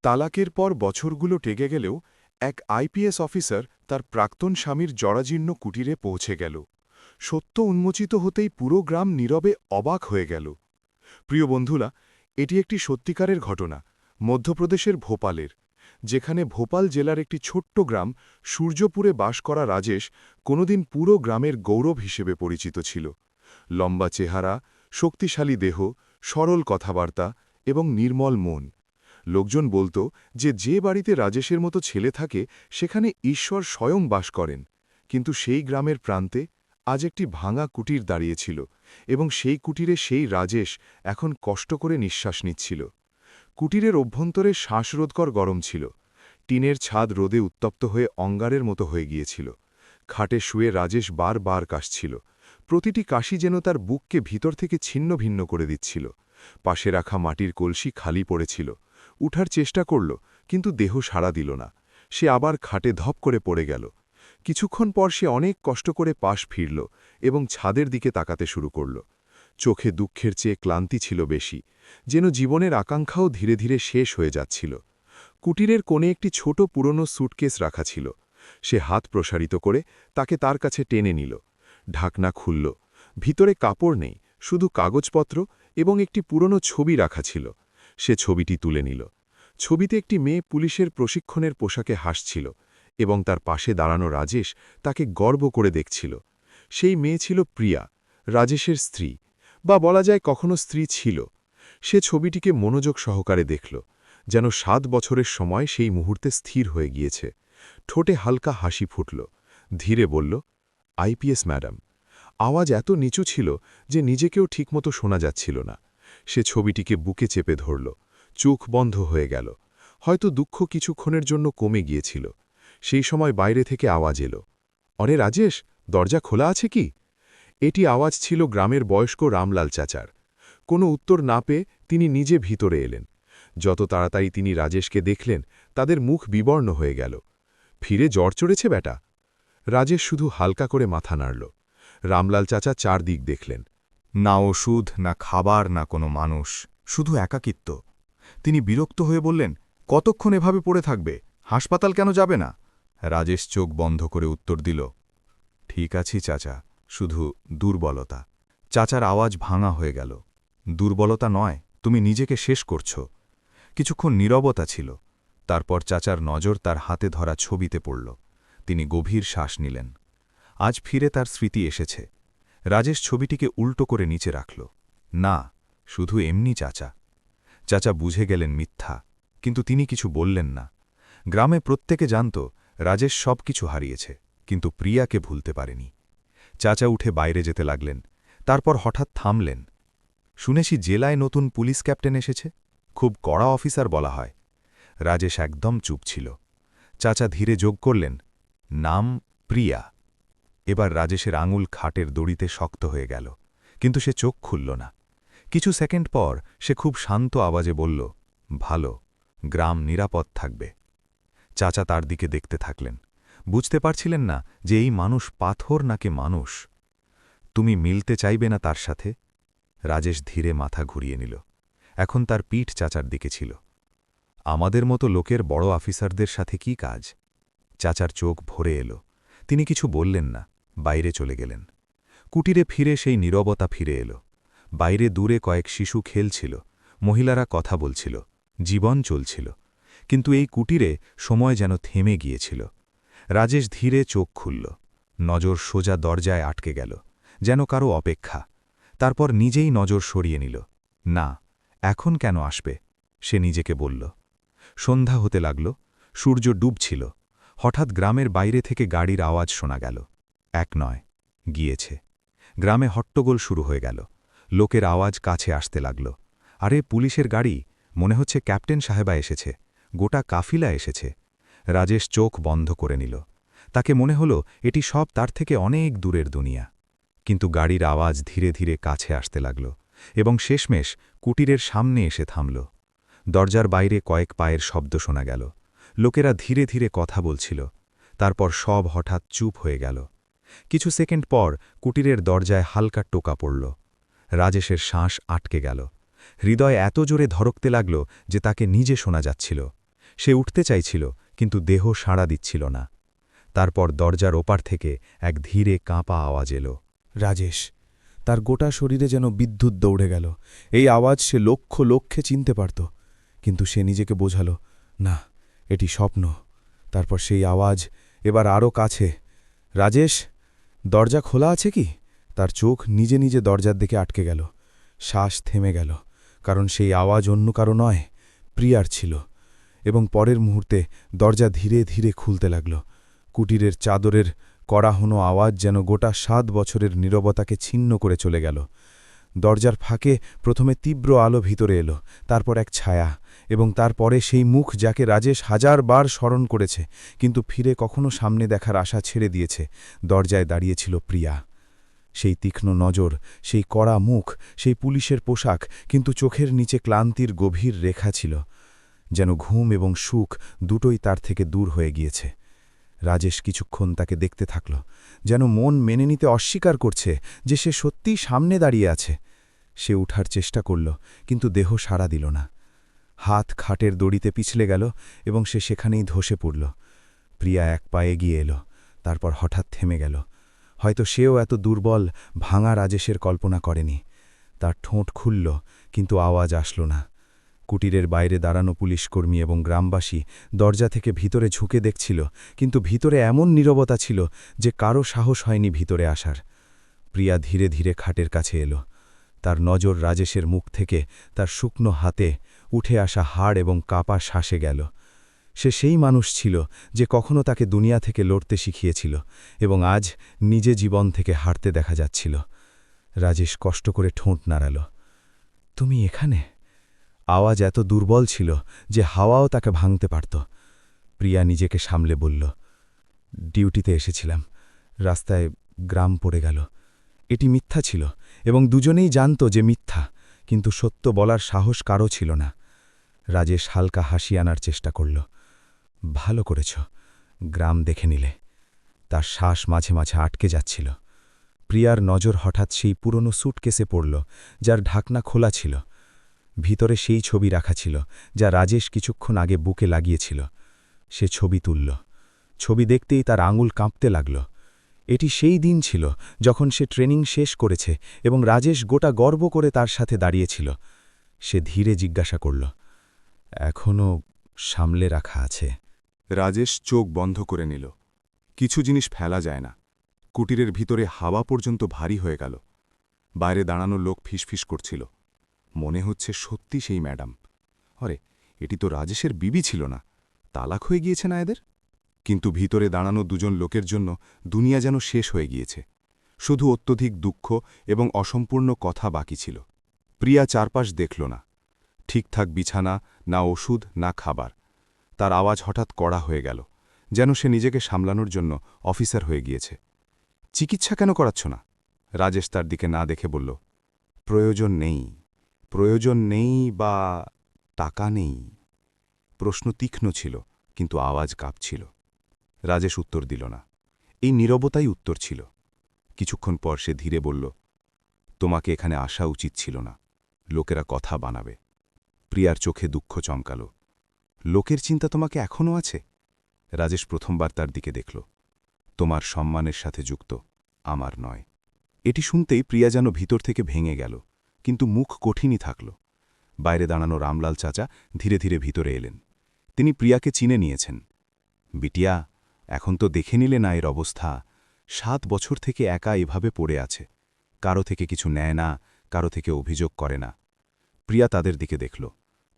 তালাকের পর বছরগুলো টেকে গেলেও এক আইপিএস অফিসার তার প্রাক্তন স্বামীর জরাজীর্ণ কুটিরে পৌঁছে গেল। সত্য উন্মোচিত হতেই পুরো গ্রাম নীরবে অবাক হয়ে গেল। প্রিয় বন্ধুরা, এটি একটি সত্যিকারের ঘটনা, মধ্যপ্রদেশের ভোপালের, যেখানে ভোপাল জেলার একটি ছোট্ট গ্রাম সূর্যপুরে বাস করা রাজেশ কোনোদিন পুরো গ্রামের গৌরব হিসেবে পরিচিত ছিল। লম্বা চেহারা, শক্তিশালী দেহ, সরল কথাবার্তা এবং নির্মল মন। লোকজন বলতো যে বাড়িতে রাজেশের মতো ছেলে থাকে সেখানে ঈশ্বর স্বয়ং বাস করেন। কিন্তু সেই গ্রামের প্রান্তে আজ একটি ভাঙা কুটির দাঁড়িয়েছিল, এবং সেই কুটিরে সেই রাজেশ এখন কষ্ট করে নিঃশ্বাস নিচ্ছিল। কুটিরের অভ্যন্তরে শ্বাসরোধকর গরম ছিল। টিনের ছাদ রোদে উত্তপ্ত হয়ে অঙ্গারের মতো হয়ে গিয়েছিল। খাটে শুয়ে রাজেশ বার কাশছিল। প্রতিটি কাশি যেন তার বুককে ভিতর থেকে ছিন্ন ভিন্ন করে দিচ্ছিল। পাশে রাখা মাটির কলসি খালি পড়েছিল। উঠার চেষ্টা করল, কিন্তু দেহ সাড়া দিল না। সে আবার খাটে ধপ করে পড়ে গেল। কিছুক্ষণ পর সে অনেক কষ্ট করে পাশ ফিরল এবং ছাদের দিকে তাকাতে শুরু করল। চোখে দুঃখের চেয়ে ক্লান্তি ছিল বেশি, যেন জীবনের আকাঙ্ক্ষাও ধীরে ধীরে শেষ হয়ে যাচ্ছিল। কুটিরের কোণে একটি ছোট পুরনো স্যুটকেস রাখা ছিল। সে হাত প্রসারিত করে তাকে তার কাছে টেনে নিল। ঢাকনা খুলল। ভিতরে কাপড় নেই, শুধু কাগজপত্র এবং একটি পুরনো ছবি রাখা ছিল। সে ছবিটি তুলে নিল। ছবিতে একটি মেয়ে পুলিশের প্রশিক্ষণের পোশাকে হাসছিল, এবং তার পাশে দাঁড়ানো রাজেশ তাকে গর্ব করে দেখছিল। সেই মেয়ে ছিল প্রিয়া, রাজেশের স্ত্রী, বা বলা যায় কখনো স্ত্রী ছিল। সে ছবিটিকে মনোযোগ সহকারে দেখল, যেন 7 বছরের সময় সেই মুহূর্তে স্থির হয়ে গিয়েছে। ঠোঁটে হালকা হাসি ফুটল। ধীরে বলল, আইপিএস ম্যাডাম। আওয়াজ এত নিচু ছিল যে নিজেকেও ঠিকমতো শোনা যাচ্ছিল না। সে ছবিটিকে বুকে চেপে ধরল। চোখ বন্ধ হয়ে গেল। হয়তো দুঃখ কিছুক্ষণের জন্য কমে গিয়েছিল। সেই সময় বাইরে থেকে আওয়াজ এলো, অরে রাজেশ, দরজা খোলা আছে কি? এটি আওয়াজ ছিল গ্রামের বয়স্ক রামলাল চাচার। কোনো উত্তর না পেয়ে তিনি নিজে ভিতরে এলেন। যত তাড়াতাড়ি তিনি রাজেশকে দেখলেন, তাদের মুখ বিবর্ণ হয়ে গেল। ফিরে জ্বর চড়েছে বেটা? রাজেশ শুধু হালকা করে মাথা নাড়ল। রামলাল চাচা চারদিক দেখলেন। না ওষুধ, না খাবার, না কোনো মানুষ, শুধু একাকিত্ব। তিনি বিরক্ত হয়ে বললেন, কতক্ষণ এভাবে পড়ে থাকবে? হাসপাতাল কেন যাবে না? রাজেশ চোখ বন্ধ করে উত্তর দিল, ঠিক আছি চাচা, শুধু দুর্বলতা। চাচার আওয়াজ ভাঙা হয়ে গেল। দুর্বলতা নয়, তুমি নিজেকে শেষ করছ। কিছুক্ষণ নীরবতা ছিল। তারপর চাচার নজর তার হাতে ধরা ছবিতে পড়ল। তিনি গভীর শ্বাস নিলেন। আজ ফিরে তার স্মৃতি এসেছে। রাজেশ ছবিটিকে উল্টো করে নিচে রাখল। না, শুধু এমনি চাচা। চাচা বুঝে গেলেন মিথ্যা, কিন্তু তিনি কিছু বললেন না। গ্রামে প্রত্যেকে জানত রাজেশ সব কিছু হারিয়েছে, কিন্তু প্রিয়াকে ভুলতে পারেনি। চাচা উঠে বাইরে যেতে লাগলেন। তারপর হঠাৎ থামলেন। শুনেছি জেলায় নতুন পুলিশ ক্যাপ্টেন এসেছে, খুব কড়া অফিসার বলা হয়। রাজেশ একদম চুপ ছিল। চাচা ধীরে যোগ করলেন, নাম প্রিয়া। এবার রাজেশের আঙুল খাটের দড়িতে শক্ত হয়ে গেল, কিন্তু সে চোখ খুলল না। কিছু সেকেন্ড পর সে খুব শান্ত আওয়াজে বলল, ভালো, গ্রাম নিরাপদ থাকবে। চাচা তার দিকে দেখতে থাকলেন। বুঝতে পারছিলেন না যে এই মানুষ পাথর নাকি মানুষ। তুমি মিলতে চাইবে না তার সাথে? রাজেশ ধীরে মাথা ঘুরিয়ে নিল। এখন তার পিঠ চাচার দিকে ছিল। আমাদের মতো লোকের বড় অফিসারদের সাথে কি কাজ? চাচার চোখ ভরে এলো। তিনি কিছু বললেন না, বাইরে চলে গেলেন। কুটিরে ফিরে সেই নীরবতা ফিরে এলো। বাইরে দূরে কয়েক শিশু খেলছিল, মহিলারা কথা বলছিল, জীবন চলছিল। কিন্তু এই কুটিরে সময় যেন থেমে গিয়েছিল। রাজেশ ধীরে চোখ খুলল। নজর সোজা দরজায় আটকে গেল, যেন কারো অপেক্ষা। তারপর নিজেই নজর সরিয়ে নিল। না, এখন কেন আসবে? সে নিজেকে বলল। সন্ধ্যা হতে লাগল। সূর্য ডুবছিল। হঠাৎ গ্রামের বাইরে থেকে গাড়ির আওয়াজ শোনা গেল। এক নয়, গিয়েছে। গ্রামে হট্টগোল শুরু হয়ে গেল। লোকের আওয়াজ কাছে আসতে লাগল। আরে পুলিশের গাড়ি, মনে হচ্ছে ক্যাপ্টেন সাহেবা এসেছে, গোটা কাফিলা এসেছে। রাজেশ চোখ বন্ধ করে নিল। তাকে মনে হল এটি সব তার থেকে অনেক দূরের দুনিয়া। কিন্তু গাড়ির আওয়াজ ধীরে ধীরে কাছে আসতে লাগল, এবং শেষমেশ কুটিরের সামনে এসে থামল। দরজার বাইরে কয়েক পায়ের শব্দ শোনা গেল। লোকেরা ধীরে ধীরে কথা বলছিল। তারপর সব হঠাৎ চুপ হয়ে গেল। কিছু সেকেন্ড পর কুটিরের দরজায় হালকা টোকা পড়ল। রাজেশের শ্বাস আটকে গেল। হৃদয় এত জোরে ধড়কতে লাগল যে তাকে নিজে শোনা যাচ্ছিল। সে উঠতে চাইছিল, কিন্তু দেহ সাড়া দিচ্ছিল না। তারপর দরজার ওপার থেকে এক ধীরে কাঁপা আওয়াজ এলো। রাজেশ। তার গোটা শরীরে যেন বিদ্যুৎ দৌড়ে গেল। এই আওয়াজ সে লক্ষ্যে চিনতে পারত, কিন্তু সে নিজেকে বোঝাল, না, এটি স্বপ্ন। তারপর সেই আওয়াজ এবার আরও কাছে। রাজেশ, দরজা খোলা আছে কি? তার চোখ নিজে নিজে দরজার দিকে আটকে গেল। শ্বাস থেমে গেল, কারণ সেই আওয়াজ অন্য কারো নয়, প্রিয়ার ছিল। এবং পরের মুহূর্তে দরজা ধীরে ধীরে খুলতে লাগল। কুটিরের চাদরের কড়াহনো আওয়াজ যেন গোটা ৭ বছরের নীরবতাকে ছিন্ন করে চলে গেল। দরজার ফাঁকে প্রথমে তীব্র আলো ভিতরে এলো, তারপর এক ছায়া, এবং তারপরে সেই মুখ যাকে রাজেশ ১০০০ বার স্মরণ করেছে, কিন্তু ফিরে কখনো সামনে দেখার আশা ছেড়ে দিয়েছে। দরজায় দাঁড়িয়েছিল প্রিয়া। সেই তীক্ষ্ণ নজর, সেই কড়া মুখ, সেই পুলিশের পোশাক, কিন্তু চোখের নিচে ক্লান্তির গভীর রেখা ছিল। যেন ঘুম এবং সুখ দুটোই তার থেকে দূর হয়ে গিয়েছে। রাজেশ কিছুক্ষণ তাকে দেখতে থাকল, যেন মন মেনে নিতে অস্বীকার করছে যে সে সত্যিই সামনে দাঁড়িয়ে আছে। সে উঠার চেষ্টা করল, কিন্তু দেহ সাড়া দিল না। হাত খাটের দড়িতে পিছলে গেল এবং সে সেখানেই ধসে পড়ল। প্রিয়া এক পা এগিয়ে এলো, তারপর হঠাৎ থেমে গেল। হয়তো সেও এত দুর্বল, ভাঙা রাজেশের কল্পনা করেনি। তার ঠোঁট খুলল, কিন্তু আওয়াজ আসল না। কুটিরের বাইরে দাঁড়ানো পুলিশকর্মী এবং গ্রামবাসী দরজা থেকে ভিতরে ঝুঁকে দেখছিল, কিন্তু ভিতরে এমন নীরবতা ছিল যে কারো সাহস হয়নি ভিতরে আসার। প্রিয়া ধীরে ধীরে খাটের কাছে এলো। তার নজর রাজেশের মুখ থেকে তার শুকনো হাতে উঠে আসা হাড় এবং কাপা শ্বাসে গেল। সে সেই মানুষ ছিল যে কখনো তাকে দুনিয়া থেকে লড়তে শিখিয়েছিল, এবং আজ নিজে জীবন থেকে হারতে দেখা যাচ্ছিল। রাজেশ কষ্ট করে ঠোঁট নাড়াল। তুমি এখানে? আওয়াজ এত দুর্বল ছিল যে হাওয়াও তাকে ভাঙতে পারত। প্রিয়া নিজেকে সামলে বলল, ডিউটিতে এসেছিলাম, রাস্তায় গ্রাম পড়ে গেল। এটি মিথ্যা ছিল, এবং দুজনেই জানত যে মিথ্যা, কিন্তু সত্য বলার সাহস কারও ছিল না। রাজেশ হালকা হাসি আনার চেষ্টা করল। ভালো করেছ, গ্রাম দেখে নিলে। তার শ্বাস মাঝে মাঝে আটকে যাচ্ছিল। প্রিয়ার নজর হঠাৎ সেই পুরনো স্যুটকেসে পড়ল, যার ঢাকনা খোলা ছিল। ভিতরে সেই ছবি রাখা ছিল যা রাজেশ কিছুক্ষণ আগে বুকে লাগিয়েছিল। সে ছবি তুলল। ছবি দেখতেই তার আঙুল কাঁপতে লাগল। এটি সেই দিন ছিল যখন সে ট্রেনিং শেষ করেছে এবং রাজেশ গোটা গর্ব করে তার সাথে দাঁড়িয়েছিল। সে ধীরে জিজ্ঞাসা করল, এখনও সামলে রাখা আছে? রাজেশ চোখ বন্ধ করে নিল। কিছু জিনিস ফেলা যায় না। কুটিরের ভিতরে হাওয়া পর্যন্ত ভারী হয়ে গেল। বাইরে দাঁড়ানো লোক ফিসফিস করছিল। মনে হচ্ছে সত্যি সেই ম্যাডাম। অরে, এটি তো রাজেশের বিবি ছিল না, তালাক হয়ে গিয়েছে না এদের? কিন্তু ভিতরে দাঁড়ানো দুজন লোকের জন্য দুনিয়া যেন শেষ হয়ে গিয়েছে। শুধু অত্যধিক দুঃখ এবং অসম্পূর্ণ কথা বাকি ছিল। প্রিয়া চারপাশ দেখল না। ঠিকঠাক বিছানা, না ওষুধ, না খাবার। তার আওয়াজ হঠাৎ কড়া হয়ে গেল, যেন সে নিজেকে সামলানোর জন্য অফিসার হয়ে গিয়েছে। চিকিৎসা কেন করাচ্ছ না? রাজেশ তার দিকে না দেখে বলল, প্রয়োজন নেই। প্রয়োজন নেই বা টাকা নেই। প্রশ্ন তীক্ষ্ণ ছিল, কিন্তু আওয়াজ কাঁপছিল। রাজেশ উত্তর দিল না। এই নীরবতাই উত্তর ছিল। কিছুক্ষণ পর সে ধীরে বলল, তোমাকে এখানে আসা উচিত ছিল না। লোকেরা কথা বানাবে। প্রিয়ার চোখে দুঃখ চমকাল। লোকের চিন্তা তোমাকে এখনও আছে? রাজেশ প্রথমবার তার দিকে দেখল। তোমার সম্মানের সাথে যুক্ত, আমার নয়। এটি শুনতেই প্রিয়া যেন ভিতর থেকে ভেঙে গেল, কিন্তু মুখ কঠিনই থাকল। বাইরে দাঁড়ানো রামলাল চাচা ধীরে ধীরে ভিতরে এলেন। তিনি প্রিয়াকে চিনে নিয়েছেন। বিটিয়া, এখন তো দেখে নিলে না এর অবস্থা। ৭ বছর থেকে একা এভাবে পড়ে আছে। কারো থেকে কিছু নেয় না, কারো থেকে অভিযোগ করে না। প্রিয়া তাদের দিকে দেখল,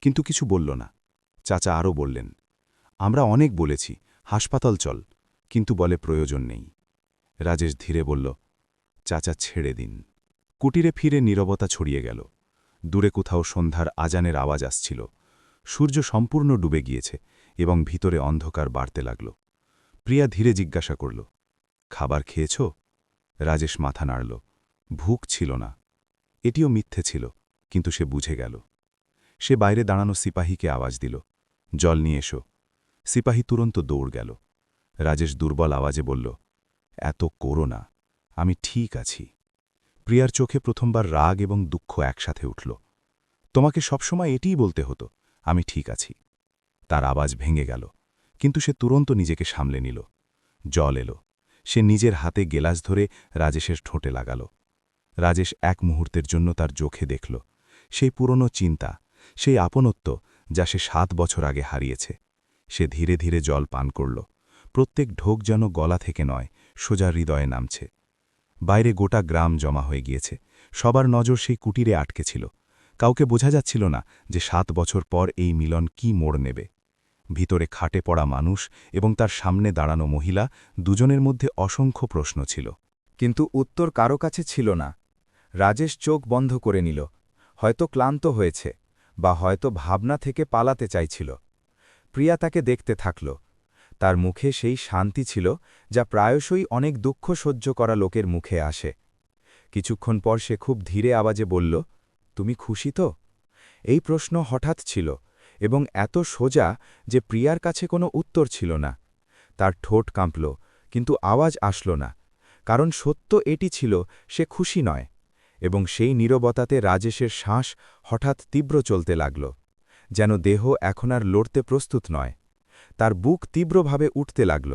কিন্তু কিছু বলল না। চাচা আরও বললেন, আমরা অনেক বলেছি, হাসপাতাল চল, কিন্তু বলে প্রয়োজন নেই। রাজেশ ধীরে বলল, চাচা ছেড়ে দিন। কুটিরে ফিরে নীরবতা ছড়িয়ে গেল। দূরে কোথাও সন্ধ্যার আজানের আওয়াজ আসছিল। সূর্য সম্পূর্ণ ডুবে গিয়েছে এবং ভিতরে অন্ধকার বাড়তে লাগল। প্রিয়া ধীরে জিজ্ঞাসা করল, খাবার খেয়েছ? রাজেশ মাথা নাড়ল। ভুক ছিল না। এটিও মিথ্যে ছিল, কিন্তু সে বুঝে গেল। সে বাইরে দাঁড়ানো সিপাহীকে আওয়াজ দিল, জল নিয়ে এসো। সিপাহী তুরন্ত দৌড় গেল। রাজেশ দুর্বল আওয়াজে বলল, এত করো না, আমি ঠিক আছি। প্রিয়ার চোখে প্রথমবার রাগ এবং দুঃখ একসাথে উঠল। তোমাকে সবসময় এটিই বলতে হতো, আমি ঠিক আছি। তার আওয়াজ ভেঙে গেল, কিন্তু সে তুরন্ত নিজেকে সামলে নিল। জল এলো। সে নিজের হাতে গেলাস ধরে রাজেশের ঠোঁটে লাগাল। রাজেশ এক মুহূর্তের জন্য তার চোখে দেখল সেই পুরনো চিন্তা, সেই আপনত্ব যা সে 7 বছর আগে হারিয়েছে। সে ধীরে ধীরে জল পান করল। প্রত্যেক ঢোক যেন গলা থেকে নয়, সোজা হৃদয়ে নামছে। বাইরে গোটা গ্রাম জমা হয়ে গিয়েছে। সবার নজর সেই কুটিরে আটকে ছিল। কাউকে বোঝা যাচ্ছিল না যে 7 বছর পর এই মিলন কি মোড় নেবে। ভিতরে খাটে পড়া মানুষ এবং তার সামনে দাঁড়ানো মহিলা, দুজনের মধ্যে অসংখ্য প্রশ্ন ছিল। কিন্তু উত্তর কারো কাছে ছিল না। রাজেশ চোখ বন্ধ করে নিল। হয়তো ক্লান্ত হয়েছে, বা হয়তো ভাবনা থেকে পালাতে চাইছিল। প্রিয়া তাকে দেখতে থাকল। তার মুখে সেই শান্তি ছিল যা প্রায়শই অনেক দুঃখ সহ্য করা লোকের মুখে আসে। কিছুক্ষণ পর সে খুব ধীরে আওয়াজে বলল, তুমি খুশি তো? এই প্রশ্ন হঠাৎ ছিল এবং এত সোজা যে প্রিয়ার কাছে কোনো উত্তর ছিল না। তার ঠোঁট কাঁপল, কিন্তু আওয়াজ আসল না, কারণ সত্য এটি ছিল সে খুশি নয়। এবং সেই নীরবতাতে রাজেশের শ্বাস হঠাৎ তীব্র চলতে লাগল, যেন দেহ এখন আর লড়তে প্রস্তুত নয়। তার বুক তীব্রভাবে উঠতে লাগল,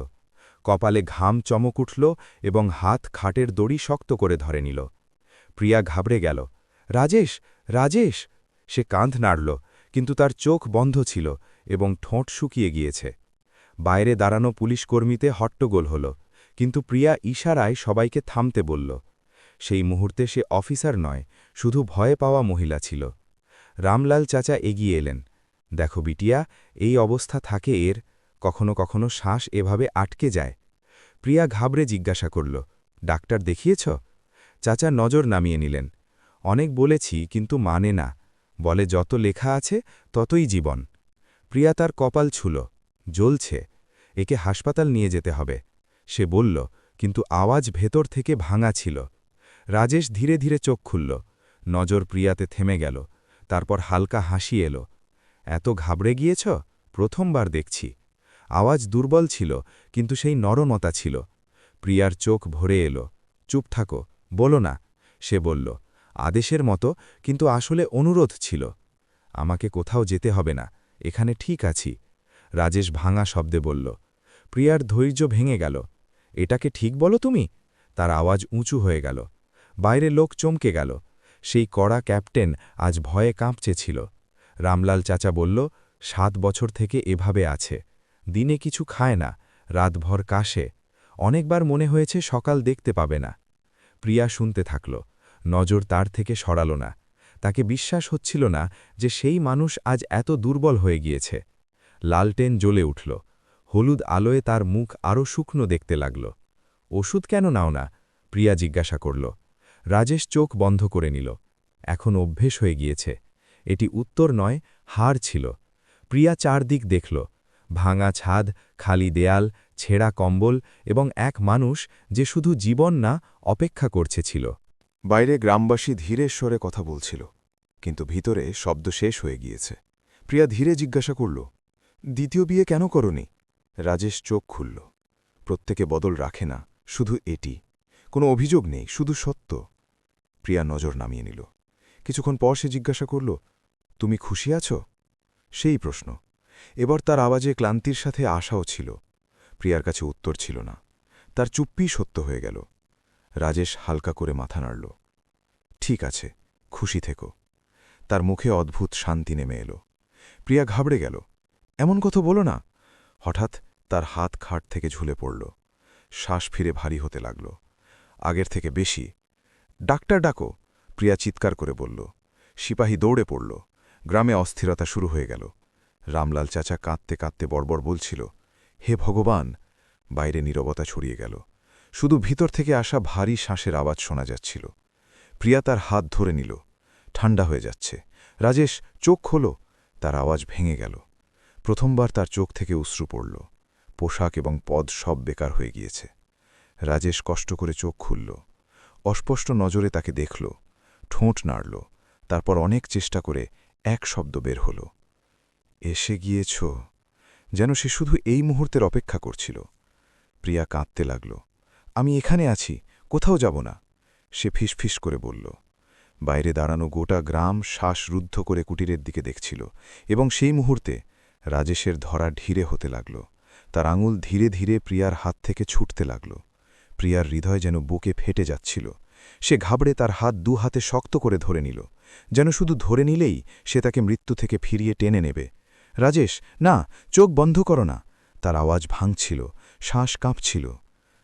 কপালে ঘাম চমক উঠল এবং হাত খাটের দড়ি শক্ত করে ধরে নিল। প্রিয়া ঘাবড়ে গেল। রাজেশ, রাজেশ! সে কাঁধ নাড়ল, কিন্তু তার চোখ বন্ধ ছিল এবং ঠোঁট শুকিয়ে গিয়েছে। বাইরে দাঁড়ানো পুলিশকর্মীতে হট্টগোল হল, কিন্তু প্রিয়া ইশারায় সবাইকে থামতে বলল। সেই মুহূর্তে সে অফিসার নয়, শুধু ভয়ে পাওয়া মহিলা ছিল। রামলাল চাচা এগিয়ে এলেন। দেখো বিটিয়া, এই অবস্থা থাকে এর, কখনো কখনো শ্বাস এভাবে আটকে যায়। প্রিয়া ঘাবড়ে জিজ্ঞাসা করল, ডাক্তার দেখিয়েছ? চাচা নজর নামিয়ে নিলেন। অনেক বলেছি, কিন্তু মানে না, বলে যত লেখা আছে ততই জীবন। প্রিয়া তার কপাল ছুল, জ্বলছে, একে হাসপাতাল নিয়ে যেতে হবে। সে বলল, কিন্তু আওয়াজ ভেতর থেকে ভাঙা ছিল। রাজেশ ধীরে ধীরে চোখ খুলল। নজর প্রিয়াতে থেমে গেল। তারপর হালকা হাসি এলো। এত ঘাবড়ে গিয়েছ? প্রথমবার দেখছি। আওয়াজ দুর্বল ছিল, কিন্তু সেই নরমতা ছিল। প্রিয়ার চোখ ভরে এলো। চুপ থাকো, বলো না। সে বলল, আদেশের মতো, কিন্তু আসলে অনুরোধ ছিল। আমাকে কোথাও যেতে হবে না, এখানে ঠিক আছি। রাজেশ ভাঙা শব্দে বলল। প্রিয়ার ধৈর্য ভেঙে গেল। এটাকে ঠিক বলো তুমি? তার আওয়াজ উঁচু হয়ে গেল। বাইরে লোক চমকে গেল। সেই কড়া ক্যাপ্টেন আজ ভয়ে কাঁপছে ছিল। রামলাল চাচা বলল, 7 বছর থেকে এভাবে আছে। দিনে কিছু খায় না, রাতভর কাশে। অনেকবার মনে হয়েছে সকাল দেখতে পাবে না। প্রিয়া শুনতে থাকল, নজর তার থেকে সরাল না। তাকে বিশ্বাস হচ্ছিল না যে সেই মানুষ আজ এত দুর্বল হয়ে গিয়েছে। লালটেন জ্বলে উঠল। হলুদ আলোয় তার মুখ আরও শুকনো দেখতে লাগল। ওষুধ কেন নাও না? প্রিয়া জিজ্ঞাসা করল। রাজেশ চোখ বন্ধ করে নিল। এখন অভ্যেস হয়ে গিয়েছে। এটি উত্তর নয়, হার ছিল। প্রিয়া চারদিক দেখল। ভাঙা ছাদ, খালি দেয়াল, ছেঁড়া কম্বল এবং এক মানুষ যে শুধু জীবন না, অপেক্ষা করছে ছিল। বাইরে গ্রামবাসী ধীরে স্বরে কথা বলছিল, কিন্তু ভিতরে শব্দ শেষ হয়ে গিয়েছে। প্রিয়া ধীরে জিজ্ঞাসা করল, দ্বিতীয় বিয়ে কেন করনি? রাজেশ চোখ খুলল। প্রত্যেকে বদল রাখে না, শুধু এটি। কোনো অভিযোগ নেই, শুধু সত্য। প্রিয়া নজর নামিয়ে নিল। কিছুক্ষণ পর সে জিজ্ঞাসা করল, তুমি খুশি আছো? সেই প্রশ্ন। এবার তার আওয়াজে ক্লান্তির সাথে আশাও ছিল। প্রিয়ার কাছে উত্তর ছিল না। তার চুপ্পি সত্য হয়ে গেল। রাজেশ হালকা করে মাথা নাড়ল। ঠিক আছে, খুশি থেকো। তার মুখে অদ্ভুত শান্তি নেমে এলো। প্রিয়া ঘাবড়ে গেল। এমন কথা বলো না। হঠাৎ তার হাত খাট থেকে ঝুলে পড়ল। শ্বাস ফিরে ভারী হতে লাগল, আগের থেকে বেশি। ডাক্তার ডাকো, প্রিয়া চিৎকার করে বলল। সিপাহী দৌড়ে পড়ল। গ্রামে অস্থিরতা শুরু হয়ে গেল। রামলাল চাচা কাঁদতে কাঁদতে বড়বড় বলছিল, হে ভগবান! বাইরে নীরবতা ছড়িয়ে গেল। শুধু ভিতর থেকে আসা ভারী শ্বাসের আওয়াজ শোনা যাচ্ছিল। প্রিয়া তার হাত ধরে নিল। ঠান্ডা হয়ে যাচ্ছে। রাজেশ, চোখ খোলো। তার আওয়াজ ভেঙে গেল। প্রথমবার তার চোখ থেকে অশ্রু পড়ল। পোশাক এবং পদ সব বেকার হয়ে গিয়েছে। রাজেশ কষ্ট করে চোখ খুলল। অস্পষ্ট নজরে তাকে দেখল। ঠোঁট নাড়ল। তারপর অনেক চেষ্টা করে এক শব্দ বের হল, এসে গিয়েছ। যেন সে শুধু এই মুহূর্তের অপেক্ষা করছিল। প্রিয়া কাঁদতে লাগল। আমি এখানে আছি, কোথাও যাব না। সে ফিসফিস করে বলল। বাইরে দাঁড়ানো গোটা গ্রাম শ্বাস রুদ্ধ করে কুটিরের দিকে দেখছিল, এবং সেই মুহূর্তে রাজেশের ধরা ঢিরে হতে লাগল। তার আঙুল ধীরে ধীরে প্রিয়ার হাত থেকে ছুটতে লাগল। প্রিয়ার হৃদয় যেন বুকে ফেটে যাচ্ছিল। সে ঘাবড়ে তার হাত দু হাতে শক্ত করে ধরে নিল, যেন শুধু ধরে নিলেই সে তাকে মৃত্যু থেকে ফিরিয়ে টেনে নেবে। রাজেশ, না, চোখ বন্ধ করো না। তার আওয়াজ ভাঙছিল, শ্বাস কাঁপছিল।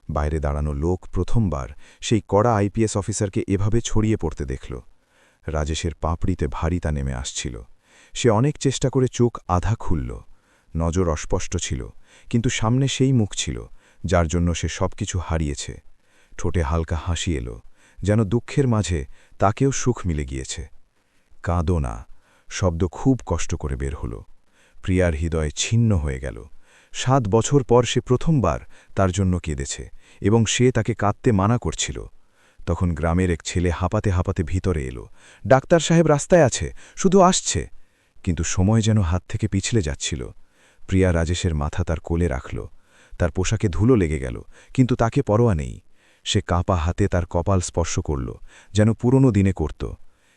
বাইরে দাঁড়ানো লোক প্রথমবার সেই কড়া আইপিএস অফিসারকে এভাবে ছড়িয়ে পড়তে দেখল। রাজেশের পাপড়িতে ভারিতা নেমে আসছিল। সে অনেক চেষ্টা করে চোখ আধা খুলল। নজর অস্পষ্ট ছিল, কিন্তু সামনে সেই মুখ ছিল যার জন্য সে সবকিছু হারিয়েছে। ঠোঁটে হালকা হাসি এলো, যেন দুঃখের মাঝে তাকেও সুখ মিলে গিয়েছে। কাঁদো না, শব্দ খুব কষ্ট করে বের হল। প্রিয়ার হৃদয় ছিন্ন হয়ে গেল। 7 বছর পর সে প্রথমবার তার জন্য কেঁদেছে, এবং সে তাকে কাঁদতে মানা করছিল। তখন গ্রামের এক ছেলে হাঁপাতে হাঁপাতে ভিতরে এলো। ডাক্তার সাহেব রাস্তায় আছে, শুধু আসছে। কিন্তু সময় যেন হাত থেকে পিছলে যাচ্ছিল। প্রিয়া রাজেশের মাথা তার কোলে রাখল। তার পোশাকে ধুলো লেগে গেল, কিন্তু তাকে পরোয়া নেই। সে কাঁপা হাতে তার কপাল স্পর্শ করল, যেন পুরনো দিনে করত।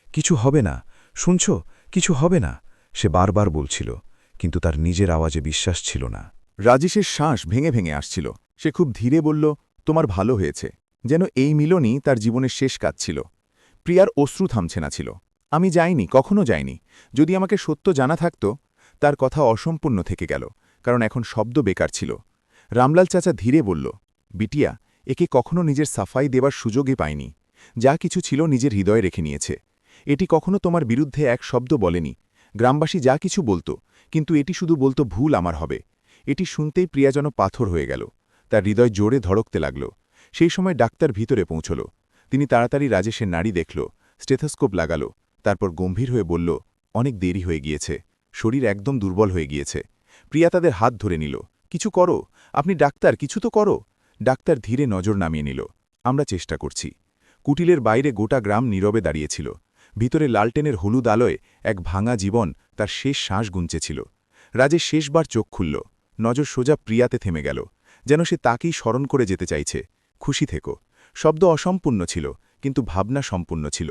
কিছু হবে না, শুনছ, কিছু হবে না, সে বারবার বলছিল, কিন্তু তার নিজের আওয়াজে বিশ্বাস ছিল না। রাজেশের শ্বাস ভেঙে ভেঙে আসছিল। সে খুব ধীরে বলল, তোমার ভালো হয়েছে। যেন এই মিলনই তার জীবনের শেষ কাজ ছিল। প্রিয়ার অশ্রু থামছে না ছিল। আমি যাইনি, কখনো যাইনি। যদি আমাকে সত্য জানা থাকত। তার কথা অসম্পূর্ণ থেকে গেল, কারণ এখন শব্দ বেকার ছিল। রামলাল চাচা ধীরে বলল, বিটিয়া, একে কখনো নিজের সাফাই দেবার সুযোগই পায়নি। যা কিছু ছিল নিজের হৃদয়ে রেখে নিয়েছে। এটি কখনো তোমার বিরুদ্ধে এক শব্দ বলেনি। গ্রামবাসী যা কিছু বলতো, কিন্তু এটি শুধু বলতো ভুল আমার হবে। এটি শুনতেই প্রিয়া যেন পাথর হয়ে গেল। তার হৃদয় জোরে ধড়কতে লাগল। সেই সময় ডাক্তার ভিতরে পৌঁছল। তিনি তাড়াতাড়ি রাজেশের নাড়ি দেখল, স্টেথোস্কোপ লাগাল, তারপর গম্ভীর হয়ে বলল, অনেক দেরি হয়ে গিয়েছে, শরীর একদম দুর্বল হয়ে গিয়েছে। প্রিয়া তাদের হাত ধরে নিল। কিছু করো, আপনি ডাক্তার, কিছু তো করো। ডাক্তার ধীরে নজর নামিয়ে নিল। আমরা চেষ্টা করছি। কুটিলের বাইরে গোটা গ্রাম নীরবে দাঁড়িয়েছিল। ভিতরে লালটেনের হলুদ আলোয় এক ভাঙা জীবন তার শেষ শ্বাস গুঞ্চেছিল। রাজেশ শেষবার চোখ খুলল। নজর সোজা প্রিয়াতে থেমে গেল, যেন সে তাকেই স্মরণ করে যেতে চাইছে। খুশি থেকো। শব্দ অসম্পূর্ণ ছিল, কিন্তু ভাবনা সম্পূর্ণ ছিল।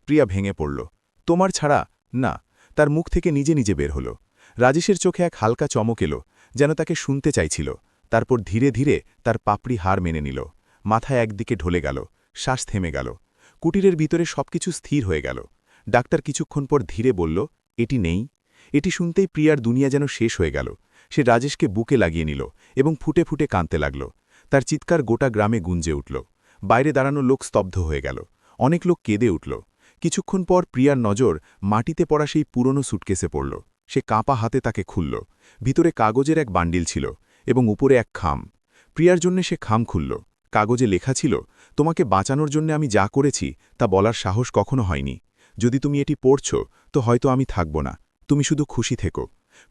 প্রিয়া ভেঙে পড়ল। তোমার ছাড়া না। তার মুখ থেকে নিজে নিজে বের হল। রাজেশের চোখে এক হালকা চমক এলো, যেন তাকে শুনতে চাইছিল। তারপর ধীরে ধীরে তার পাপড়ি হার মেনে নিল। মাথায় একদিকে ঢলে গেল, শ্বাস থেমে গেল। কুটিরের ভিতরে সবকিছু স্থির হয়ে গেল। ডাক্তার কিছুক্ষণ পর ধীরে বলল, এটি নেই। এটি শুনতেই প্রিয়ার দুনিয়া যেন শেষ হয়ে গেল। সে রাজেশকে বুকে লাগিয়ে নিল এবং ফুটে ফুটে কাঁদতে লাগল। তার চিৎকার গোটা গ্রামে গুঞ্জে উঠল। বাইরে দাঁড়ানো লোক স্তব্ধ হয়ে গেল। অনেক লোক কেঁদে উঠল। কিছুক্ষণ পর প্রিয়ার নজর মাটিতে পড়া সেই পুরনো সুটকেসে পড়ল। সে কাঁপা হাতে তাকে খুলল। ভিতরে কাগজের এক বান্ডিল ছিল এবং উপরে এক খাম। প্রিয়ার জন্য সে খাম খুলল। কাগজে লেখা ছিল, তোমাকে বাঁচানোর জন্য আমি যা করেছি তা বলার সাহস কখনো হয়নি। যদি তুমি এটি পড়ছ, তো হয়তো আমি থাকব না। তুমি শুধু খুশি থেকো।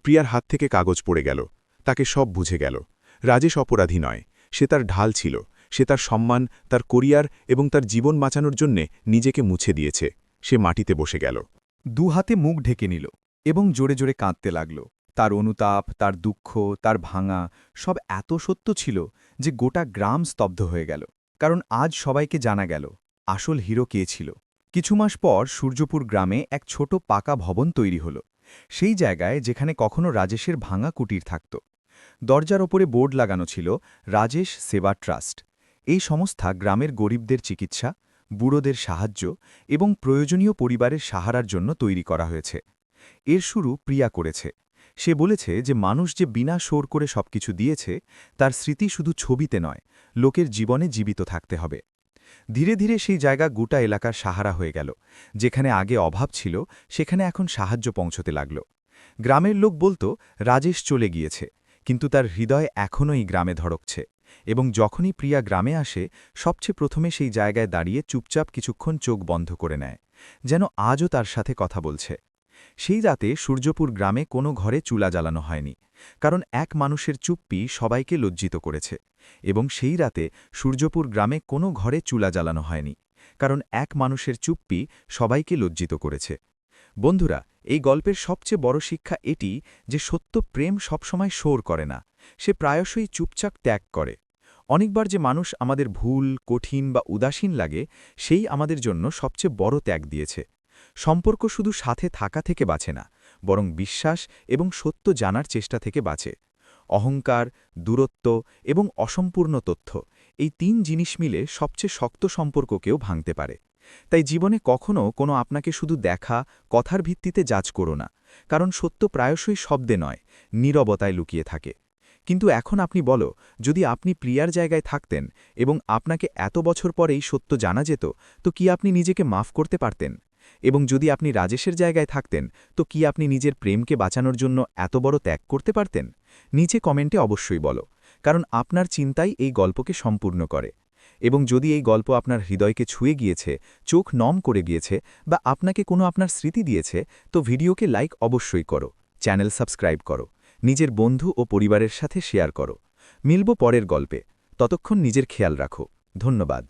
প্রিয়ার হাত থেকে কাগজ পড়ে গেল। তাকে সব বুঝে গেল। রাজেশ অপরাধী নয়। সে তার ঢাল ছিল। সে তার সম্মান, তার কোরিয়ার এবং তার জীবন বাঁচানোর জন্যে নিজেকে মুছে দিয়েছে। সে মাটিতে বসে গেল। দু হাতে মুখ ঢেকে নিল এবং জোরে জোরে কাঁদতে লাগল। তার অনুতাপ, তার দুঃখ, তার ভাঙা সব এত সত্য ছিল যে গোটা গ্রাম স্তব্ধ হয়ে গেল। কারণ আজ সবাইকে জানা গেল আসল হিরো কে ছিল। কিছু মাস পর সূর্যপুর গ্রামে এক ছোট পাকা ভবন তৈরি হল, সেই জায়গায় যেখানে কখনো রাজেশের ভাঙা কুটির থাকত। দরজার ওপরে বোর্ড লাগানো ছিল, রাজেশ সেবা ট্রাস্ট। এই সংস্থা গ্রামের গরিবদের চিকিৎসা, বুড়োদের সাহায্য এবং প্রয়োজনীয় পরিবারের সাহারার জন্য তৈরি করা হয়েছে। এর শুরু প্রিয়া করেছে। সে বলেছে যে মানুষ যে বিনা শোর করে সবকিছু দিয়েছে, তার স্মৃতি শুধু ছবিতে নয়, লোকের জীবনে জীবিত থাকতে হবে। ধীরে ধীরে সেই জায়গা গোটা এলাকার সাহারা হয়ে গেল। যেখানে আগে অভাব ছিল, সেখানে এখন সাহায্য পৌঁছতে লাগল। গ্রামের লোক বলতো রাজেশ চলে গিয়েছে, কিন্তু তার হৃদয় এখনও এই গ্রামে ধড়কছে। এবং যখনই প্রিয়া গ্রামে আসে, সবচেয়ে প্রথমে সেই জায়গায় দাঁড়িয়ে চুপচাপ কিছুক্ষণ চোখ বন্ধ করে নেয়, যেন আজও তার সাথে কথা বলছে। সেই রাতে সূর্যপুর গ্রামে কোনো ঘরে চুলা জ্বালানো হয়নি, কারণ এক মানুষের চুপ্পি সবাইকে লজ্জিত করেছে। এবং সেই রাতে সূর্যপুর গ্রামে কোনো ঘরে চুলা জ্বালানো হয়নি, কারণ এক মানুষের চুপ্পি সবাইকে লজ্জিত করেছে। বন্ধুরা, এই গল্পের সবচেয়ে বড় শিক্ষা এটি যে সত্য প্রেম সবসময় শোর করে না, সে প্রায়শই চুপচাপ ত্যাগ করে। অনেকবার যে মানুষ আমাদের ভুল, কঠিন বা উদাসীন লাগে, সেই আমাদের জন্য সবচেয়ে বড় ত্যাগ দিয়েছে। সম্পর্ক শুধু সাথে থাকা থেকে বাঁচে না, বরং বিশ্বাস এবং সত্য জানার চেষ্টা থেকে বাঁচে অহংকার দূরত্ব এবং অসম্পূর্ণ তথ্য এই ৩ জিনিস মিলে সবচেয়ে শক্ত সম্পর্ককেও ভাঙতে পারে তাই জীবনে কখনও কোনো আপনাকে শুধু দেখা কথার ভিত্তিতে যাচ করো না কারণ সত্য প্রায়শই শব্দে নয় নীরবতায় লুকিয়ে থাকে কিন্তু এখন আপনি বলো যদি আপনি প্রিয়ার জায়গায় থাকতেন এবং আপনাকে এত বছর পরেই সত্য জানা যেত তো কি আপনি নিজেকে মাফ করতে পারতেন এবং যদি আপনি রাজেশের জায়গায় থাকতেন তো কি আপনি নিজের প্রেমকে বাঁচানোর জন্য এত বড় ত্যাগ করতে পারতেন নিচে কমেন্টে অবশ্যই বলো কারণ আপনার চিন্তাই এই গল্পকে সম্পূর্ণ করে এবং যদি এই গল্প আপনার হৃদয়কে ছুঁয়ে গিয়েছে চোখ নম করে গিয়েছে বা আপনাকে কোনো আপনার স্মৃতি দিয়েছে তো ভিডিওকে লাইক অবশ্যই করো চ্যানেল সাবস্ক্রাইব করো নিজের বন্ধু ও পরিবারের সাথে শেয়ার করো মিলব পরের গল্পে ততক্ষণ নিজের খেয়াল রাখো ধন্যবাদ